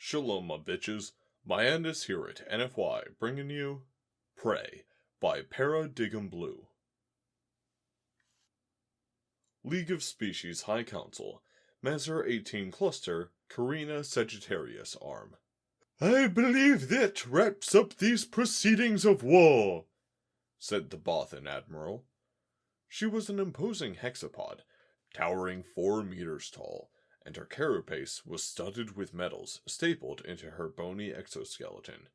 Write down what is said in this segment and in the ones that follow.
Shalom, my bitches. My end is here at NFY, bringing you Prey by Paradigm Blue. League of Species High Council, Mazar 18 Cluster, Carina Sagittarius Arm. I believe that wraps up these proceedings of war, said the Bothan Admiral. She was an imposing hexapod, towering 4 meters tall, and her carapace was studded with medals stapled into her bony exoskeleton,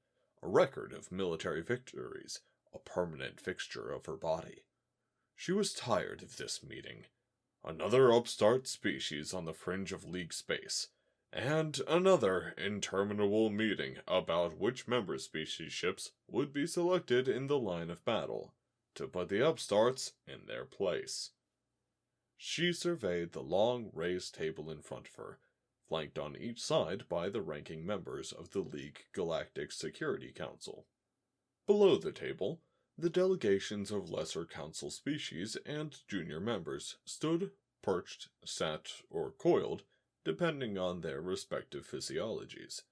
a record of military victories, a permanent fixture of her body. She was tired of this meeting. Another upstart species on the fringe of League space, and another interminable meeting about which member species ships would be selected in the line of battle, to put the upstarts in their place. She surveyed the long raised table in front of her, flanked on each side by the ranking members of the League Galactic Security Council. Below the table, the delegations of lesser council species and junior members stood, perched, sat, or coiled, depending on their respective physiologies.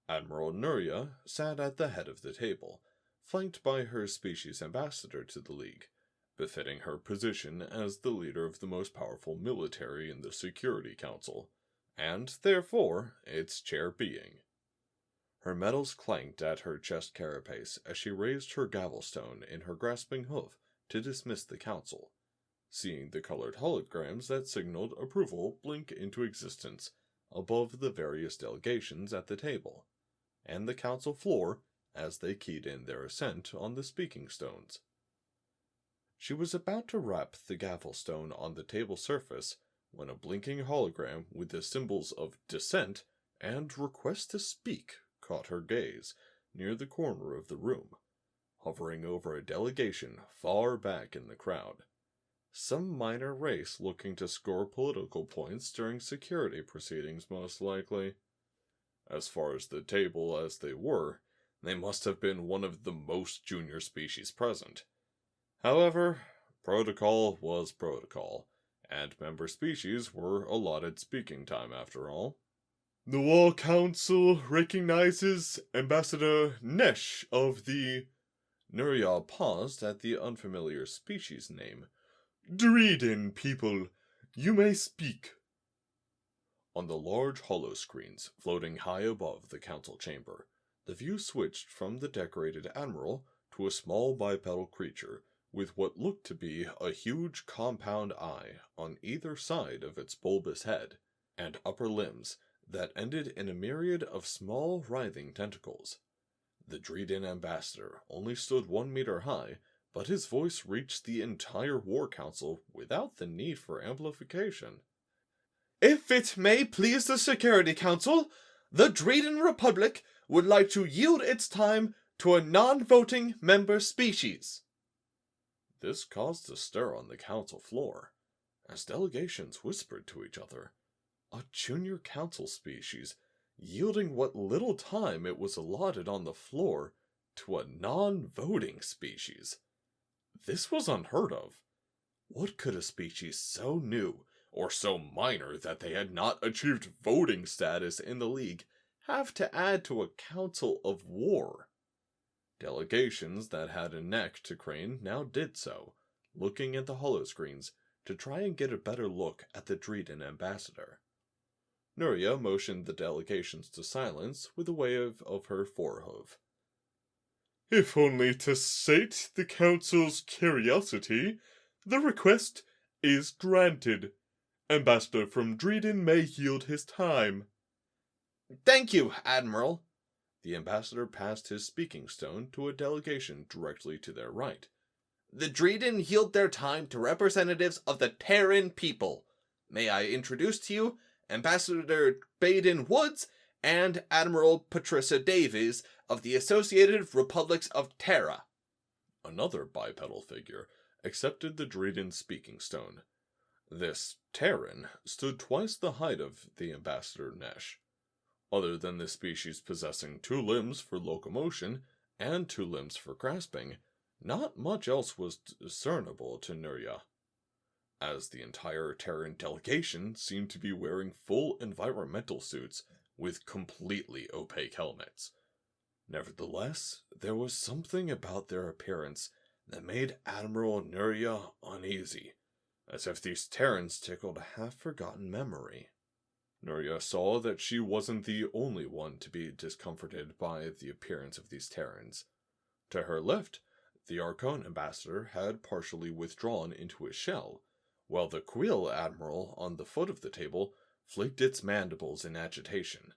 Admiral Nuria sat at the head of the table, flanked by her species ambassador to the League, befitting her position as the leader of the most powerful military in the Security Council, and, therefore, its chair being. Her medals clanked at her chest carapace as she raised her gavelstone in her grasping hoof to dismiss the council, seeing the colored holograms that signaled approval blink into existence above the various delegations at the table, and the council floor as they keyed in their assent on the speaking stones. She was about to rap the gavelstone on the table surface when a blinking hologram with the symbols of dissent and request to speak caught her gaze near the corner of the room, hovering over a delegation far back in the crowd. Some minor race looking to score political points during security proceedings, most likely. As far as the table as they were, they must have been one of the most junior species present. However, protocol was protocol, and member species were allotted speaking time after all. The War Council recognizes Ambassador Nesh of the... Nuria paused at the unfamiliar species name. Dreeden people, you may speak. On the large holoscreens floating high above the council chamber, the view switched from the decorated admiral to a small bipedal creature with what looked to be a huge compound eye on either side of its bulbous head, and upper limbs that ended in a myriad of small writhing tentacles. The Dreeden ambassador only stood 1 meter high, but his voice reached the entire War Council without the need for amplification. If it may please the Security Council, the Dreeden Republic would like to yield its time to a non-voting member species. This caused a stir on the council floor, as delegations whispered to each other. A junior council species yielding what little time it was allotted on the floor to a non-voting species. This was unheard of. What could a species so new, or so minor that they had not achieved voting status in the League, have to add to a council of war? Delegations that had a neck to crane now did so, looking at the holoscreens to try and get a better look at the Dreeden ambassador. Nuria motioned the delegations to silence with a wave of her forehoof. If only to sate the council's curiosity, the request is granted. Ambassador from Dreeden may yield his time. Thank you, Admiral. The ambassador passed his speaking stone to a delegation directly to their right. The Dreeden yield their time to representatives of the Terran people. May I introduce to you Ambassador Baden Woods and Admiral Patricia Davies of the Associated Republics of Terra. Another bipedal figure accepted the Dreeden speaking stone. This Terran stood twice the height of the Ambassador Nesh. Other than the species possessing 2 limbs for locomotion and 2 limbs for grasping, not much else was discernible to Nuria, as the entire Terran delegation seemed to be wearing full environmental suits with completely opaque helmets. Nevertheless, there was something about their appearance that made Admiral Nuria uneasy, as if these Terrans tickled a half-forgotten memory. Nuria saw that she wasn't the only one to be discomforted by the appearance of these Terrans. To her left, the Archon ambassador had partially withdrawn into his shell, while the Quill admiral on the foot of the table flicked its mandibles in agitation.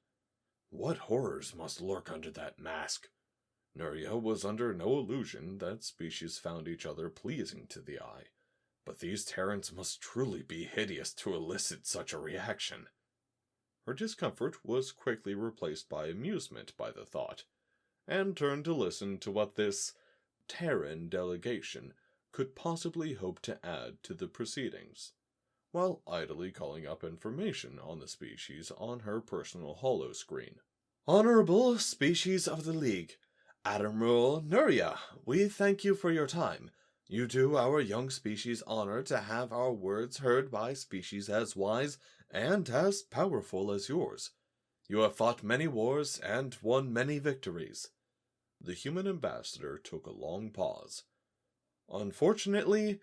What horrors must lurk under that mask? Nuria was under no illusion that species found each other pleasing to the eye, but these Terrans must truly be hideous to elicit such a reaction. Her discomfort was quickly replaced by amusement by the thought, and turned to listen to what this Terran delegation could possibly hope to add to the proceedings, while idly calling up information on the species on her personal holoscreen. Honorable species of the League, Admiral Nuria, we thank you for your time. You do our young species honor to have our words heard by species as wise and as powerful as yours. You have fought many wars and won many victories. The human ambassador took a long pause. Unfortunately,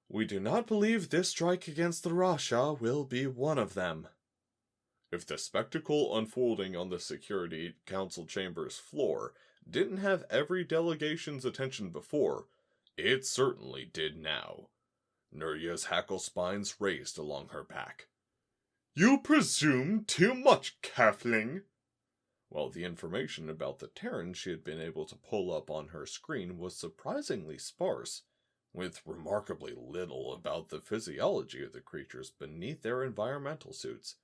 we do not believe this strike against the Rasha will be one of them. If the spectacle unfolding on the Security Council chamber's floor didn't have every delegation's attention before, it certainly did now. Nuria's hackle spines raised along her back. You presume too much, Calfling. While the information about the Terran she had been able to pull up on her screen was surprisingly sparse, with remarkably little about the physiology of the creatures beneath their environmental suits.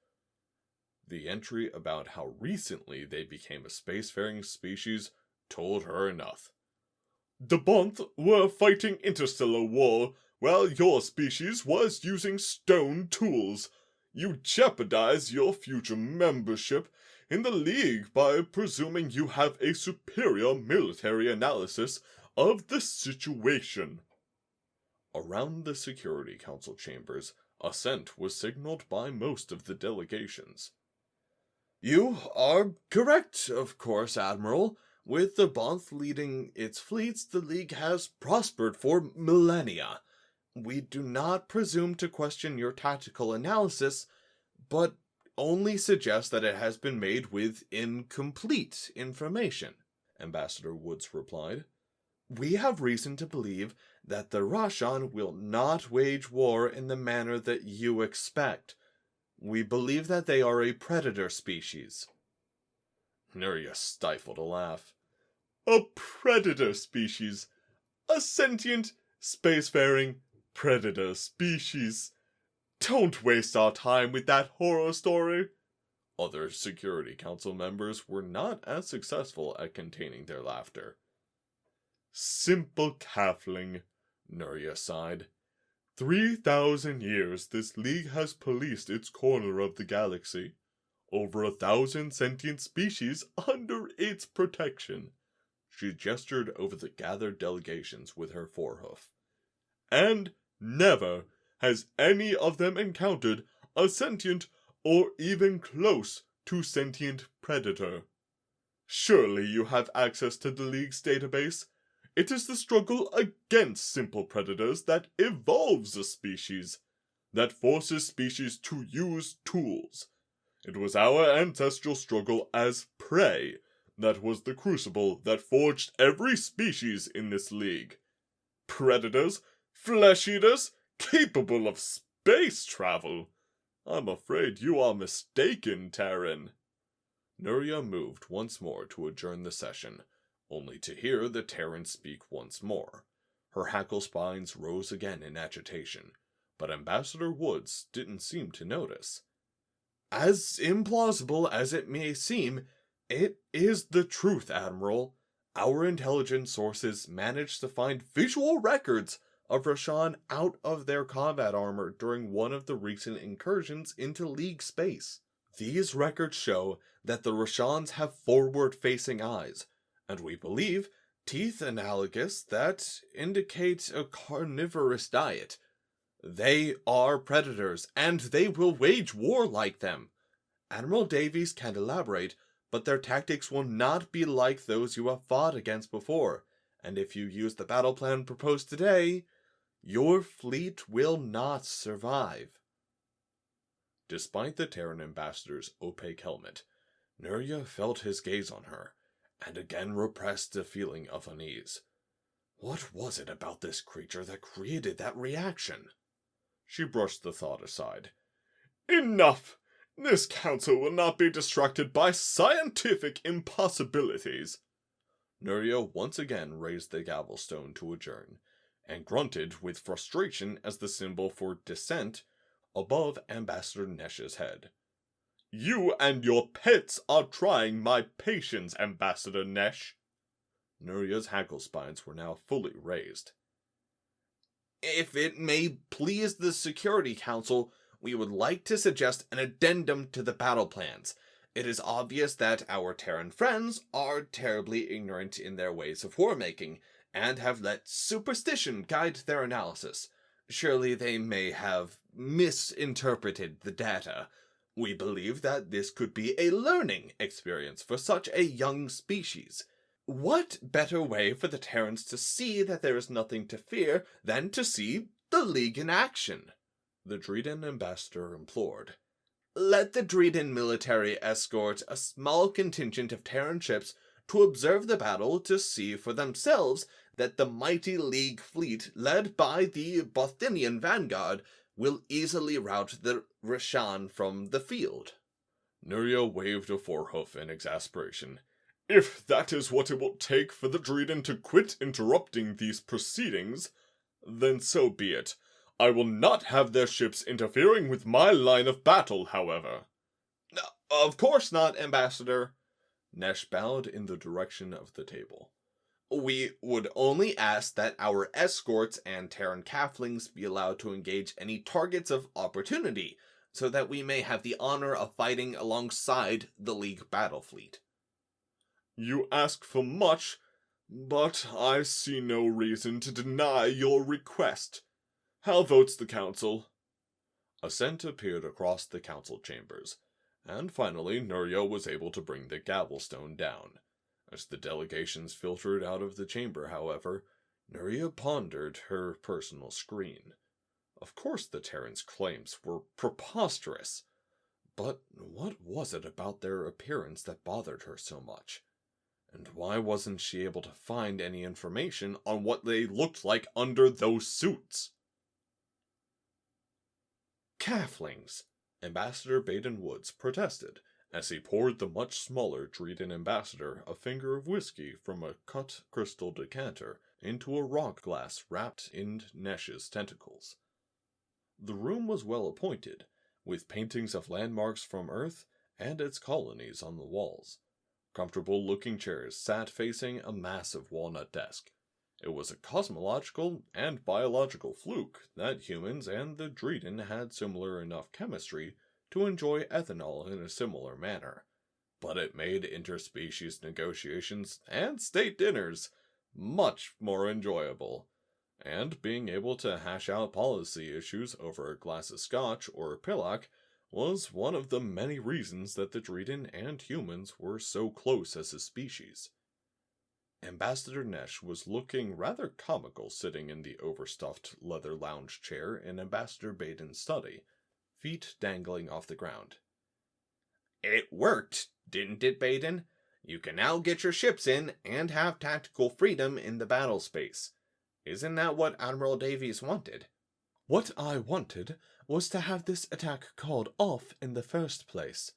The entry about how recently they became a spacefaring species told her enough. The Bonth were fighting interstellar war, while your species was using stone tools. You jeopardize your future membership in the League by presuming you have a superior military analysis of the situation. Around the Security Council chambers, assent was signaled by most of the delegations. You are correct, of course, Admiral. With the Bonth leading its fleets, the League has prospered for millennia. We do not presume to question your tactical analysis, but only suggest that it has been made with incomplete information, Ambassador Woods replied. We have reason to believe that the Rashan will not wage war in the manner that you expect. We believe that they are a predator species. Nuria stifled a laugh. A predator species. A sentient, spacefaring predator species. Don't waste our time with that horror story. Other Security Council members were not as successful at containing their laughter. Simple Calfling, Nuria sighed. 3,000 years this League has policed its corner of the galaxy. Over 1,000 sentient species under its protection. She gestured over the gathered delegations with her forehoof. And never has any of them encountered a sentient or even close to sentient predator. Surely you have access to the League's database. It is the struggle against simple predators that evolves a species, that forces species to use tools. It was our ancestral struggle as prey that was the crucible that forged every species in this League. Predators, flesh-eaters, capable of space travel. I'm afraid you are mistaken, Terran. Nuria moved once more to adjourn the session, only to hear the Terran speak once more. Her hackle spines rose again in agitation, but Ambassador Woods didn't seem to notice. As implausible as it may seem, it is the truth, Admiral. Our intelligence sources managed to find visual records of Rashan out of their combat armor during one of the recent incursions into League space. These records show that the Rashans have forward-facing eyes, and we believe teeth analogous that indicate a carnivorous diet. They are predators, and they will wage war like them. Admiral Davies can elaborate, but their tactics will not be like those you have fought against before, and if you use the battle plan proposed today, your fleet will not survive. Despite the Terran ambassador's opaque helmet, Nuria felt his gaze on her, and again repressed a feeling of unease. What was it about this creature that created that reaction? She brushed the thought aside. Enough! This council will not be distracted by scientific impossibilities. Nuria once again raised the gavel stone to adjourn, and grunted with frustration as the symbol for dissent above Ambassador Nesh's head. You and your pets are trying my patience, Ambassador Nesh. Nuria's hackle spines were now fully raised. If it may please the Security Council, we would like to suggest an addendum to the battle plans. It is obvious that our Terran friends are terribly ignorant in their ways of war-making, and have let superstition guide their analysis. Surely they may have misinterpreted the data. We believe that this could be a learning experience for such a young species. What better way for the Terrans to see that there is nothing to fear than to see the League in action? The Dreeden ambassador implored. Let the Dreeden military escort a small contingent of Terran ships to observe the battle to see for themselves that the mighty League fleet led by the Bothinian vanguard will easily rout the Rishan from the field. Nuria waved a forehoof in exasperation. If that is what it will take for the Dreeden to quit interrupting these proceedings, then so be it. I will not have their ships interfering with my line of battle, however. Of course not, Ambassador. Nesh bowed in the direction of the table. We would only ask that our escorts and Terran calflings be allowed to engage any targets of opportunity, so that we may have the honor of fighting alongside the League battle fleet. You ask for much, but I see no reason to deny your request. How votes the council? Assent appeared across the council chambers, and finally Nuria was able to bring the gavel stone down. As the delegations filtered out of the chamber, however, Nuria pondered her personal screen. Of course the Terrans' claims were preposterous, but what was it about their appearance that bothered her so much? And why wasn't she able to find any information on what they looked like under those suits? Calflings, Ambassador Baden-Woods protested, as he poured the much smaller Dreeden ambassador a finger of whiskey from a cut crystal decanter into a rock glass wrapped in Nesh's tentacles. The room was well appointed, with paintings of landmarks from Earth and its colonies on the walls. Comfortable-looking chairs sat facing a massive walnut desk. It was a cosmological and biological fluke that humans and the Dreeden had similar enough chemistry to enjoy ethanol in a similar manner, but it made interspecies negotiations and state dinners much more enjoyable, and being able to hash out policy issues over a glass of scotch or pillock was one of the many reasons that the Dreeden and humans were so close as a species. Ambassador Nesh was looking rather comical sitting in the overstuffed leather lounge chair in Ambassador Baden's study, feet dangling off the ground. It worked, didn't it, Baden? You can now get your ships in and have tactical freedom in the battle space. Isn't that what Admiral Davies wanted? What I wanted was to have this attack called off in the first place.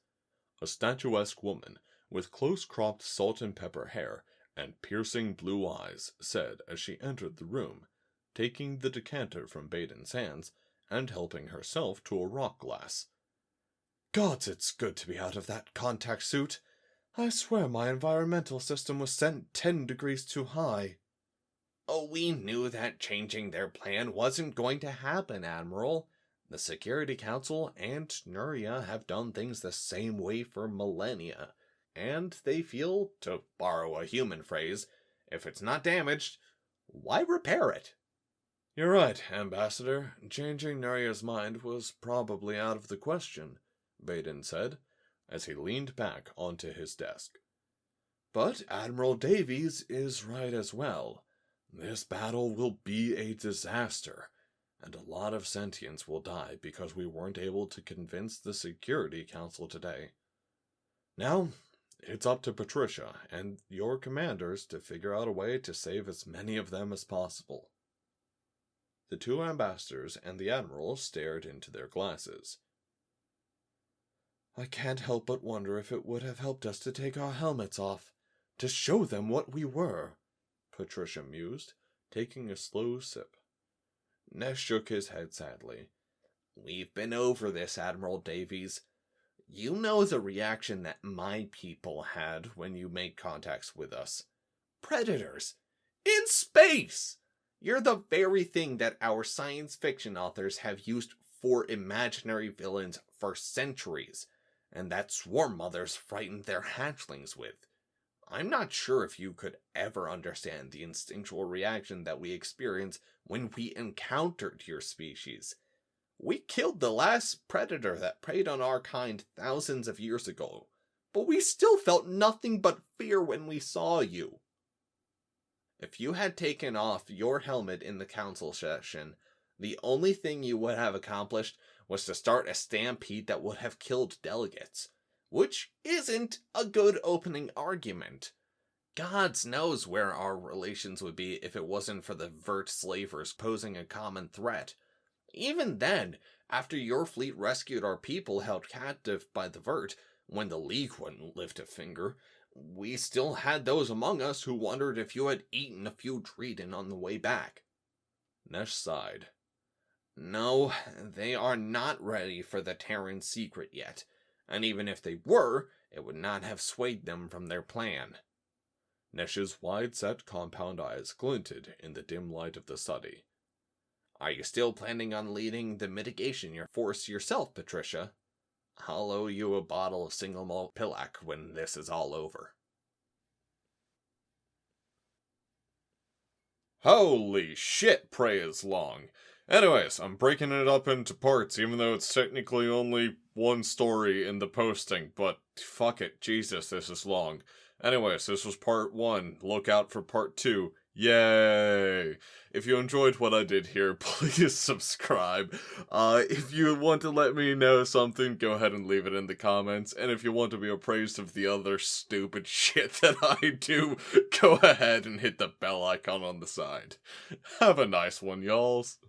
A statuesque woman with close-cropped salt-and-pepper hair and piercing blue eyes said as she entered the room, taking the decanter from Baden's hands and helping herself to a rock glass. Gods, it's good to be out of that contact suit. I swear my environmental system was sent 10 degrees too high. Oh, we knew that changing their plan wasn't going to happen, Admiral. The Security Council and Nuria have done things the same way for millennia, and they feel, to borrow a human phrase, if it's not damaged, why repair it? You're right, Ambassador. Changing Nuria's mind was probably out of the question, Baden said. as he leaned back onto his desk. But Admiral Davies is right as well. This battle will be a disaster, and a lot of sentients will die because we weren't able to convince the Security Council today. Now, it's up to Patricia and your commanders to figure out a way to save as many of them as possible. The two ambassadors and the Admiral stared into their glasses. I can't help but wonder if it would have helped us to take our helmets off, to show them what we were, Patricia mused, taking a slow sip. Ness shook his head sadly. We've been over this, Admiral Davies. You know the reaction that my people had when you made contacts with us. Predators! In space! You're the very thing that our science fiction authors have used for imaginary villains for centuries, and that swarm mothers frightened their hatchlings with. I'm not sure if you could ever understand the instinctual reaction that we experience when we encountered your species. We killed the last predator that preyed on our kind thousands of years ago, but we still felt nothing but fear when we saw you. If you had taken off your helmet in the council session, the only thing you would have accomplished was to start a stampede that would have killed delegates. Which isn't a good opening argument. Gods knows where our relations would be if it wasn't for the Vert slavers posing a common threat. Even then, after your fleet rescued our people held captive by the Vert, when the League wouldn't lift a finger, we still had those among us who wondered if you had eaten a few Dreden on the way back. Nesh sighed. No, they are not ready for the Terran secret yet. And even if they were, it would not have swayed them from their plan. Nesh's wide-set compound eyes glinted in the dim light of the study. Are you still planning on leading the mitigation force yourself, Patricia? I'll owe you a bottle of single malt Pillac when this is all over. Holy shit, Prey is long. Anyways, I'm breaking it up into parts, even though it's technically only one story in the posting, but fuck it, Jesus, this is long. Anyways, this was part 1, look out for part 2, yay! If you enjoyed what I did here, please subscribe. If you want to let me know something, go ahead and leave it in the comments, and if you want to be appraised of the other stupid shit that I do, go ahead and hit the bell icon on the side. Have a nice one, y'alls.